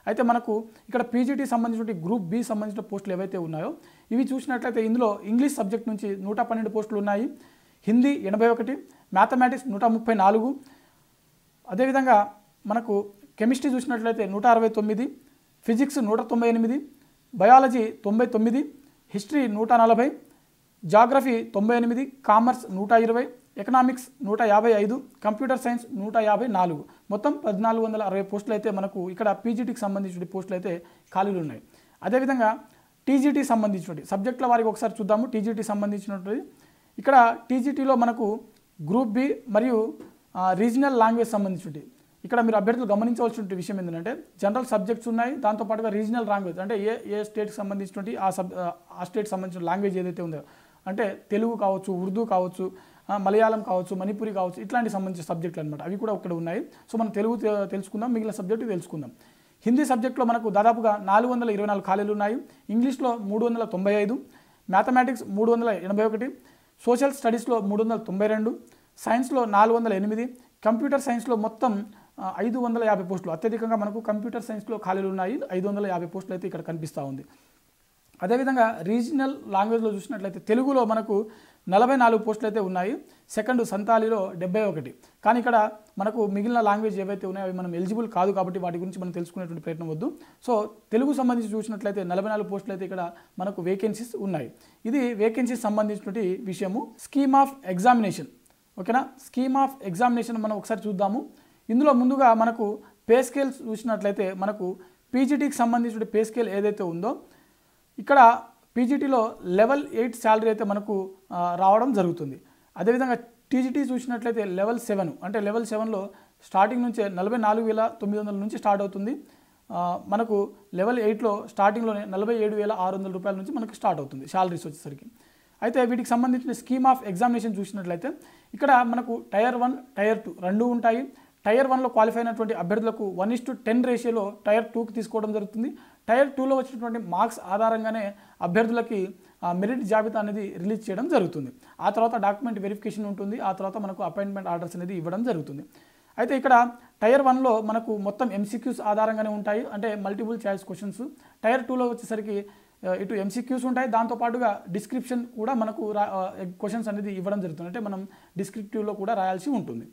అయితే మనకు ఇక్కడ పీజీటీ సంబంధించిన గ్రూప్ బి సంబంధించిన పోస్టులు ఏవైతే ఉన్నాయో ఇవి చూసినట్లయితే ఇందులో ఇంగ్లీష్ సబ్జెక్ట్ నుంచి 112 పోస్టులు ఉన్నాయి, హిందీ 81, మ్యాథమెటిక్స్ 134, అదేవిధంగా మనకు కెమిస్ట్రీ చూసినట్లయితే 169, physics 198, biology 99, history 140, geography 98, commerce 120, economics 155, computer science 154, మొత్తం 1460 పోస్టులు అయితే మనకు ఇక్కడ పీజీటీకి సంబంధించిన పోస్టులు అయితే ఖాళీలు ఉన్నాయి. అదేవిధంగా టీజీటీ సంబంధించినటువంటి సబ్జెక్టుల వారికి ఒకసారి చూద్దాము. టీజీటీ సంబంధించినటువంటి ఇక్కడ టీజీటీలో మనకు గ్రూప్ బి మరియు రీజనల్ లాంగ్వేజ్ సంబంధించినటువంటి ఇక్కడ మీరు అభ్యర్థులు గమనించవలసిన విషయం ఏంటంటే జనరల్ సబ్జెక్ట్స్ ఉన్నాయి, దాంతోపాటుగా రీజనల్ లాంగ్వేజ్ అంటే ఏ స్టేట్కి సంబంధించినటువంటి ఆ స్టేట్కి సంబంధించిన లాంగ్వేజ్ ఏదైతే ఉందో అంటే తెలుగు కావచ్చు, ఉర్దూ కావచ్చు, మలయాళం కావచ్చు, మణిపురి కావచ్చు, ఇట్లాంటి సంబంధించిన సబ్జెక్టులు అనమాట. అవి కూడా ఇక్కడ ఉన్నాయి. సో మనం తెలుగు తెలుసుకుందాం, మిగిలిన సబ్జెక్టు తెలుసుకుందాం. హిందీ సబ్జెక్టులో మనకు దాదాపుగా 424 ఖాళీలు ఉన్నాయి, ఇంగ్లీష్లో 395, మ్యాథమెటిక్స్ 381, సోషల్ స్టడీస్లో 392, సైన్స్లో 408, కంప్యూటర్ సైన్స్లో మొత్తం 550 పోస్టులు. అత్యధికంగా మనకు కంప్యూటర్ సైన్స్లో ఖాళీలు ఉన్నాయి, 550 పోస్టులు అయితే ఇక్కడ కనిపిస్తూ ఉంది. అదేవిధంగా రీజనల్ లాంగ్వేజ్లో చూసినట్లయితే తెలుగులో మనకు 44 పోస్టులు అయితే ఉన్నాయి, సెకండ్ సంతాలీలో 71. కానీ ఇక్కడ మనకు మిగిలిన లాంగ్వేజ్ ఏవైతే ఉన్నాయో అవి మనం ఎలిజిబుల్ కాదు కాబట్టి వాటి గురించి మనం తెలుసుకునేటువంటి ప్రయత్నం వద్దు. సో తెలుగు సంబంధించి చూసినట్లయితే 44 పోస్టులు అయితే ఇక్కడ మనకు వేకెన్సీస్ ఉన్నాయి. ఇది వేకెన్సీస్ సంబంధించినటువంటి విషయము. స్కీమ్ ఆఫ్ ఎగ్జామినేషన్, ఓకేనా. స్కీమ్ ఆఫ్ ఎగ్జామినేషన్ మనం ఒకసారి చూద్దాము. ఇందులో ముందుగా మనకు పే స్కేల్ చూసినట్లయితే మనకు పీజీటీకి సంబంధించిన పే స్కేల్ ఏదైతే ఉందో ఇక్కడ పీజీటీలో లెవెల్ 8 శాలరీ అయితే మనకు రావడం జరుగుతుంది. అదేవిధంగా టీజీటీ చూసినట్లయితే లెవెల్ 7 అంటే లెవెల్ 7లో స్టార్టింగ్ నుంచే 44,900 నుంచి స్టార్ట్ అవుతుంది. మనకు లెవెల్ 8లో స్టార్టింగ్లోనే 47,600 రూపాయల నుంచి మనకు స్టార్ట్ అవుతుంది శాలరీస్ వచ్చేసరికి. అయితే వీటికి సంబంధించిన స్కీమ్ ఆఫ్ ఎగ్జామినేషన్ చూసినట్లయితే ఇక్కడ మనకు టైర్ 1, టైర్ 2 రెండు ఉంటాయి. టైర్ 1లో క్వాలిఫై అయినటువంటి అభ్యర్థులకు 1:10 రేషియోలో టైర్ 2కి తీసుకోవడం జరుగుతుంది. టైర్ 2లో వచ్చినటువంటి మార్క్స్ ఆధారంగానే అభ్యర్థులకి మెరిట్ జాబితా అనేది రిలీజ్ చేయడం జరుగుతుంది. ఆ తర్వాత డాక్యుమెంట్ వెరిఫికేషన్ ఉంటుంది, ఆ తర్వాత మనకు అపాయింట్మెంట్ ఆర్డర్స్ అనేది ఇవ్వడం జరుగుతుంది. అయితే ఇక్కడ టైర్ 1లో మనకు మొత్తం ఎంసీక్యూస్ ఆధారంగానే ఉంటాయి, అంటే మల్టిపుల్ చాయిస్ క్వశ్చన్స్. టైర్ 2లో వచ్చేసరికి ఇటు ఎంసీక్యూస్ ఉంటాయి, దాంతోపాటుగా డిస్క్రిప్షన్ కూడా మనకు క్వశ్చన్స్ అనేది ఇవ్వడం జరుగుతుంది, అంటే మనం డిస్క్రిప్టివ్లో కూడా రాయాల్సి ఉంటుంది.